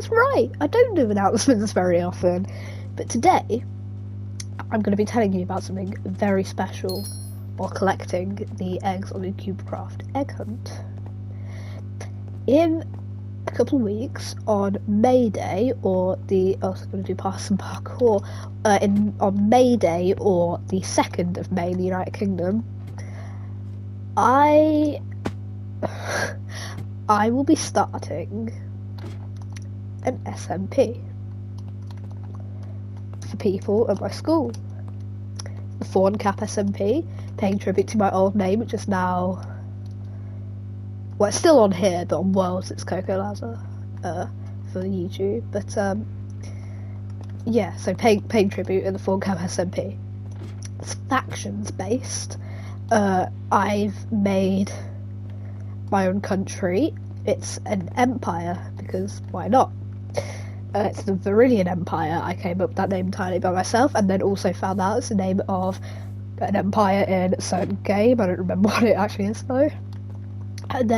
That's right, I don't do announcements very often. But today, I'm going to be telling you about something very special while collecting the eggs on the Cubecraft egg hunt. In a couple of weeks, on May Day, or the... Oh, I'm going to do pass and parkour. On May Day, or the 2nd of May in the United Kingdom, I will be starting an SMP for people at my school. The Fawn Cap SMP, paying tribute to my old name, which is now... Well, it's still on here, but on Worlds it's Coco Laza for YouTube. But yeah, so paying tribute in the Fawn Cap SMP. It's factions based. I've made my own country. It's an empire, because why not? It's the Viridian Empire. I came up with that name entirely by myself, and then also found out it's the name of an empire in a certain game. I don't remember what it actually is though. And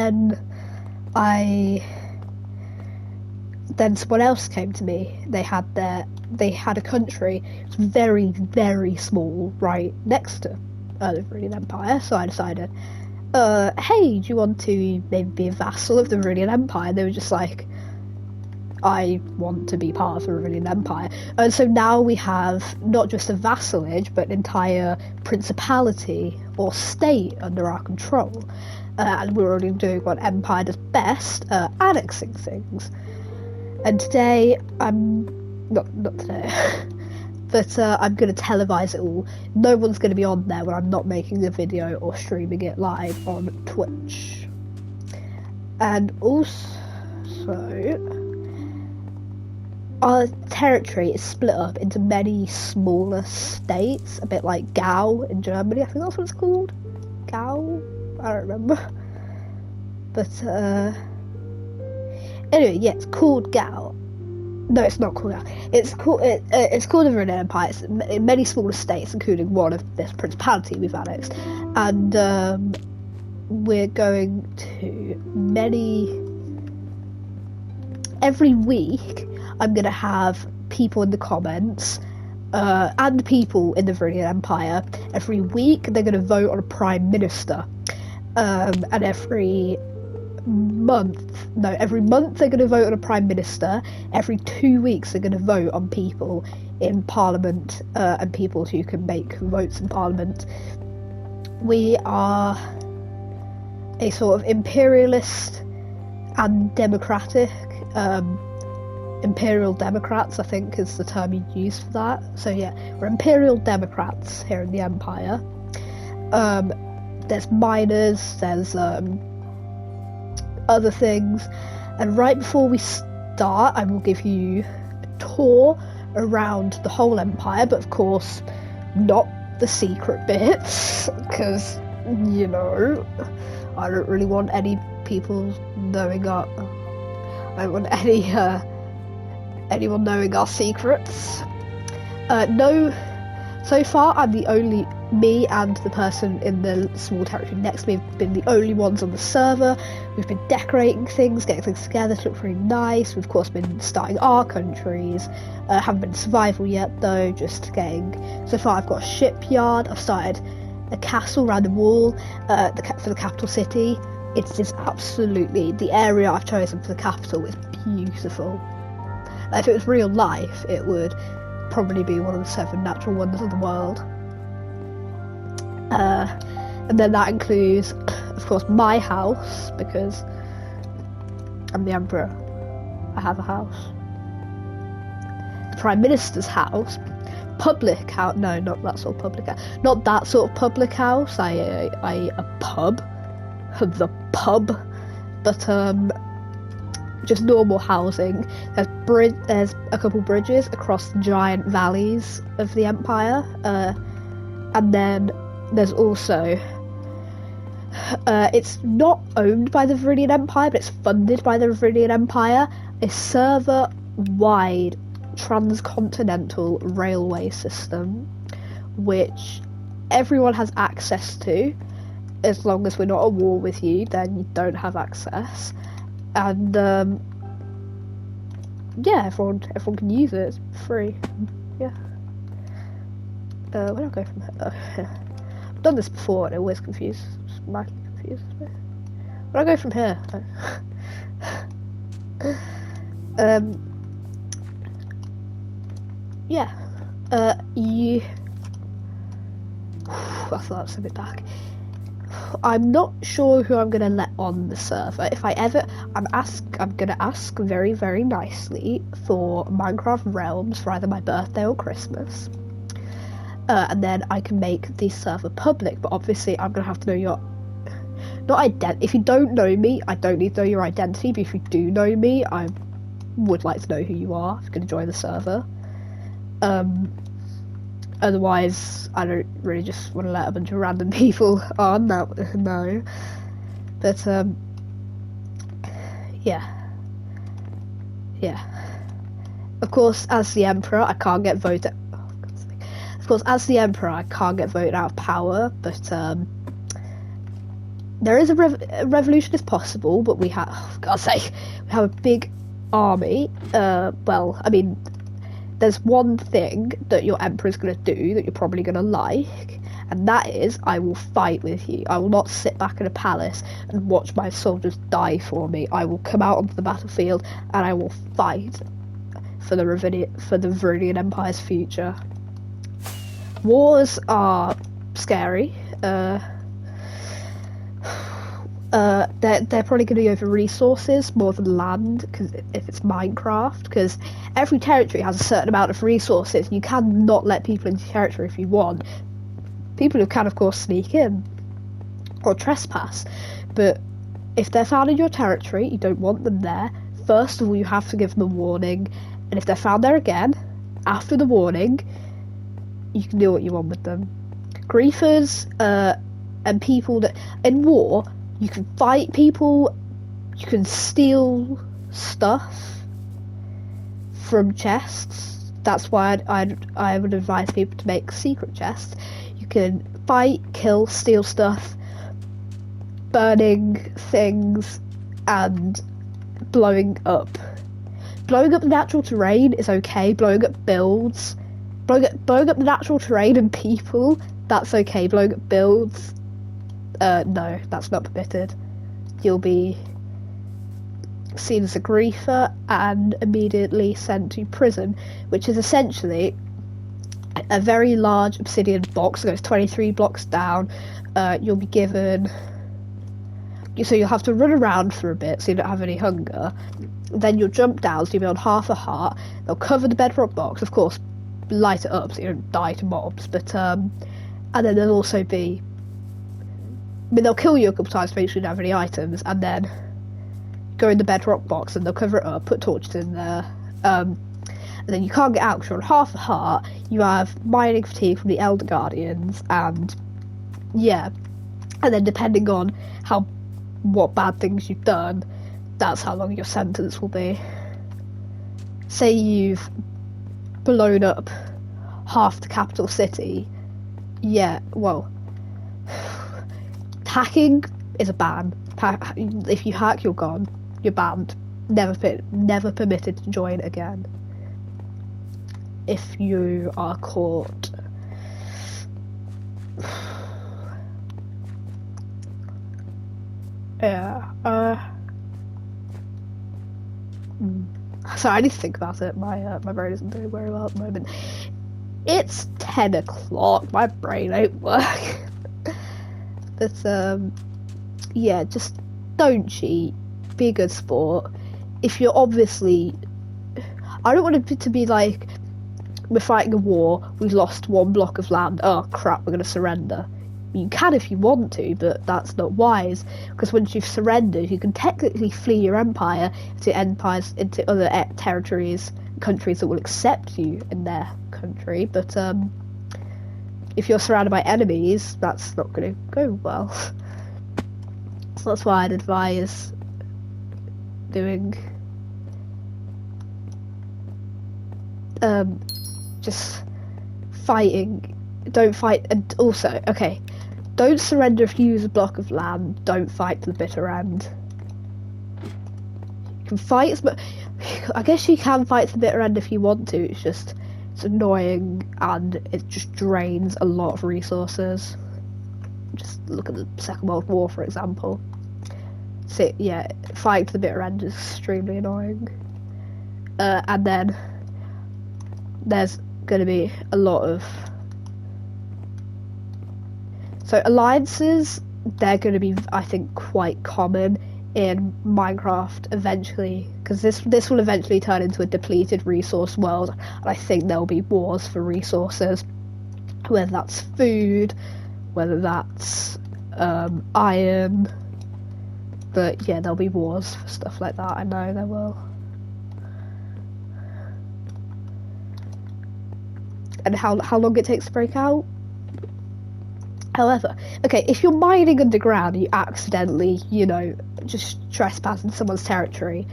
then someone else came to me. They had a country. It's very, very small, right next to the Viridian Empire. So I decided, hey, do you want to maybe be a vassal of the Viridian Empire? And they were just like, I want to be part of the Viridian Empire. And so now we have not just a vassalage, but an entire principality or state under our control. And we're already doing what Empire does best, annexing things. And today, not today, but I'm going to televise it all. No one's going to be on there when I'm not making the video or streaming it live on Twitch. And also, our territory is split up into many smaller states, a bit like Gau in Germany. I think that's what it's called. Gau? I don't remember. But anyway, yeah, it's called Gau. No, it's not called Gau. It's called the Viridian Empire. It's in many smaller states, including one of this principality we've annexed, and we're going to every week. I'm going to have people in the comments and people in the Viridian Empire. Every week they're going to vote on a prime minister. And every month they're going to vote on a prime minister. Every 2 weeks they're going to vote on people in parliament and people who can make votes in parliament. We are a sort of imperialist and democratic Imperial Democrats, I think, is the term you'd use for that. So yeah, we're Imperial Democrats here in the Empire. There's miners, there's other things, and right before we start, I will give you a tour around the whole Empire, but of course, not the secret bits, because, you know, I don't really want any people knowing I don't want anyone knowing our secrets. No, so far me and the person in the small territory next to me have been the only ones on the server. We've been decorating things, getting things together to look really nice. We've of course been starting our countries. Haven't been survival yet though, just getting... So far I've got a shipyard, I've started a castle around the wall for the capital city. It is absolutely... The area I've chosen for the capital is beautiful. If it was real life, it would probably be one of the 7 natural wonders of the world. And then that includes, of course, my house, because I'm the Emperor. I have a house. The Prime Minister's house. Public house. No, not that sort of public house. Not that sort of public house. A pub. The pub. But, just normal housing. There's a couple bridges across the giant valleys of the Empire, and then there's also it's not owned by the Viridian Empire, but it's funded by the Viridian Empire, a server-wide transcontinental railway system which everyone has access to. As long as we're not at war with you, then you don't have access. And yeah, everyone can use it. It's free. Yeah. Where do I go from here? I've done this before and it always confuses. Mildly confuses me. Where do I go from here? Yeah. You. I thought that was a bit dark. I'm not sure who I'm gonna let on the server. If I ever, I'm gonna ask very, very nicely for Minecraft Realms for either my birthday or Christmas, and then I can make the server public. But obviously, I'm gonna have to know your If you don't know me, I don't need to know your identity. But if you do know me, I would like to know who you are if you're gonna join the server. Otherwise, I don't really just want to let a bunch of random people on. No. But, yeah. Of course, as the Emperor, I can't get voted... Oh, God's sake. Of course, as the Emperor, I can't get voted out of power, but, there is a revolution is possible, but we have... Oh, God's sake. We have a big army. Well, I mean... There's one thing that your Emperor's going to do that you're probably going to like, and that is, I will fight with you. I will not sit back in a palace and watch my soldiers die for me. I will come out onto the battlefield and I will fight for the Varynian Empire's future. Wars are scary. They're probably going to go for resources more than land, because if it's Minecraft, because every territory has a certain amount of resources. You cannot let people into territory if you want. People who can, of course, sneak in or trespass, but if they're found in your territory, you don't want them there. First of all, you have to give them a warning, and if they're found there again after the warning, you can do what you want with them. Griefers and people that in war. You can fight people, you can steal stuff from chests. That's why I would advise people to make secret chests. You can fight, kill, steal stuff, burning things, and blowing up. Blowing up the natural terrain is okay. Blowing up builds, blowing up the natural terrain and people, that's okay. Blowing up builds, no, that's not permitted. You'll be seen as a griefer and immediately sent to prison, which is essentially a very large obsidian box that goes 23 blocks down. You'll be given... So you'll have to run around for a bit so you don't have any hunger. Then you'll jump down, so you'll be on half a heart. They'll cover the bedrock box, of course, light it up so you don't die to mobs, but, and then there'll also be... I mean, they'll kill you a couple times to make sure you don't have any items, and then go in the bedrock box and they'll cover it up, put torches in there, and then you can't get out because you're on half a heart. You have mining fatigue from the Elder Guardians, and yeah, and then depending on what bad things you've done, that's how long your sentence will be. Say you've blown up half the capital city, yeah, well, hacking is a ban. If you hack, you're gone. You're banned. Never permitted to join again. If you are caught. Yeah. Sorry, I need to think about it. My brain isn't doing very well at the moment. It's 10 o'clock. My brain ain't working. But yeah, just don't cheat. Be a good sport. If you're obviously, I don't want it to be like we're fighting a war, we've lost one block of land. Oh crap, we're gonna surrender. You can if you want to, but that's not wise, because once you've surrendered, you can technically flee your empire into other territories, countries that will accept you in their country. But if you're surrounded by enemies, that's not going to go well. So that's why I'd advise doing just fighting. Don't fight, and also, okay, don't surrender if you use a block of land. Don't fight to the bitter end. You can fight as much. I guess you can fight to the bitter end if you want to. It's annoying and it just drains a lot of resources. Just look at the Second World War, for example. So yeah, fighting to the bitter end is extremely annoying. And then there's going to be a lot of alliances. They're going to be, I think, quite common in Minecraft eventually, because this will eventually turn into a depleted resource world, and I think there'll be wars for resources, whether that's food, whether that's iron, but yeah, there'll be wars for stuff like that. I know there will. And how long it takes to break out. However, okay, if you're mining underground and you accidentally, just trespass into someone's territory,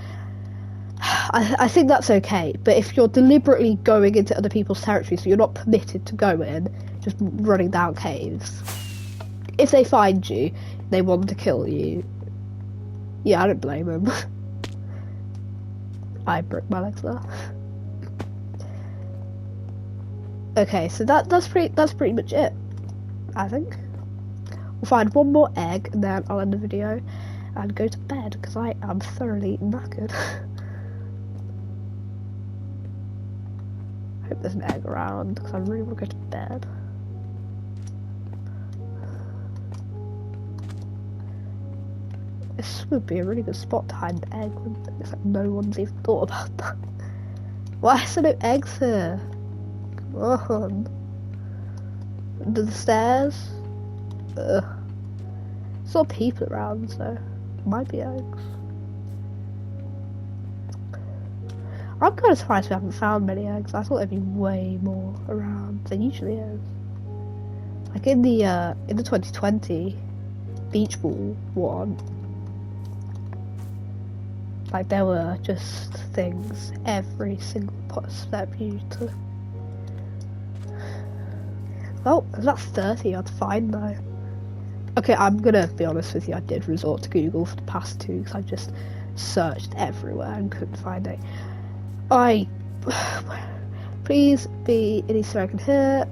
I think that's okay. But if you're deliberately going into other people's territory, so you're not permitted to go in, just running down caves, if they find you, they want to kill you, yeah, I don't blame them. I broke my legs there. Okay, so that's pretty much it, I think. We'll find one more egg and then I'll end the video and go to bed because I am thoroughly knackered. I hope there's an egg around because I really want to go to bed. This would be a really good spot to hide an egg, except no one's even thought about that. Why is there no eggs here? Come on. Under the stairs? Ugh. Saw people around, so might be eggs. I'm kind of surprised we haven't found many eggs. I thought there'd be way more around. There usually is. Like in the 2020 beach ball one, like there were just things every single step you took. Oh, there's about 30 I'd find though. Okay, I'm gonna be honest with you, I did resort to Google for the past two because I just searched everywhere and couldn't find it. Please be an Easter egg in here.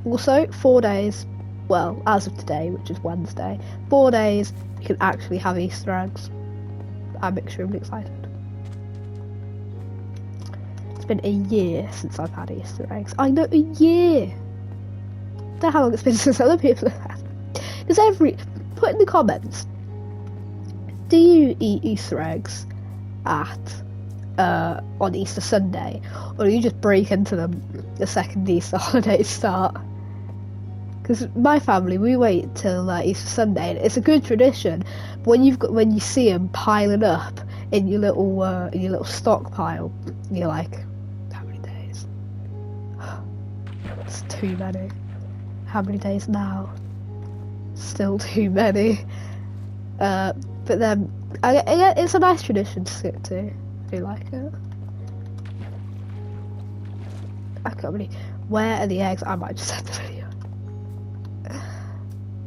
Also, 4 days, well, as of today, which is Wednesday, 4 days, you can actually have Easter eggs. I'm extremely excited. It's been a year since I've had Easter eggs. I know, a year! I don't know how long it's been since other people have had. Because put in the comments, do you eat Easter eggs on Easter Sunday, or do you just break into them the second Easter holidays start? Because my family, we wait till Easter Sunday, and it's a good tradition. But when you see them piling up in your little stockpile, you're like, how many days? It's too many. How many days now? Still too many. But then it's a nice tradition to stick to. I do like it. I can't really. Where are the eggs? I might just end the video.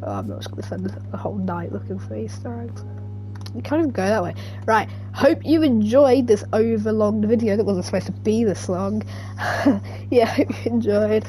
Oh, I'm not just gonna spend the whole night looking for Easter eggs. You can't even go that way. Right. Hope you enjoyed this overlong video that wasn't supposed to be this long. Yeah, hope you enjoyed.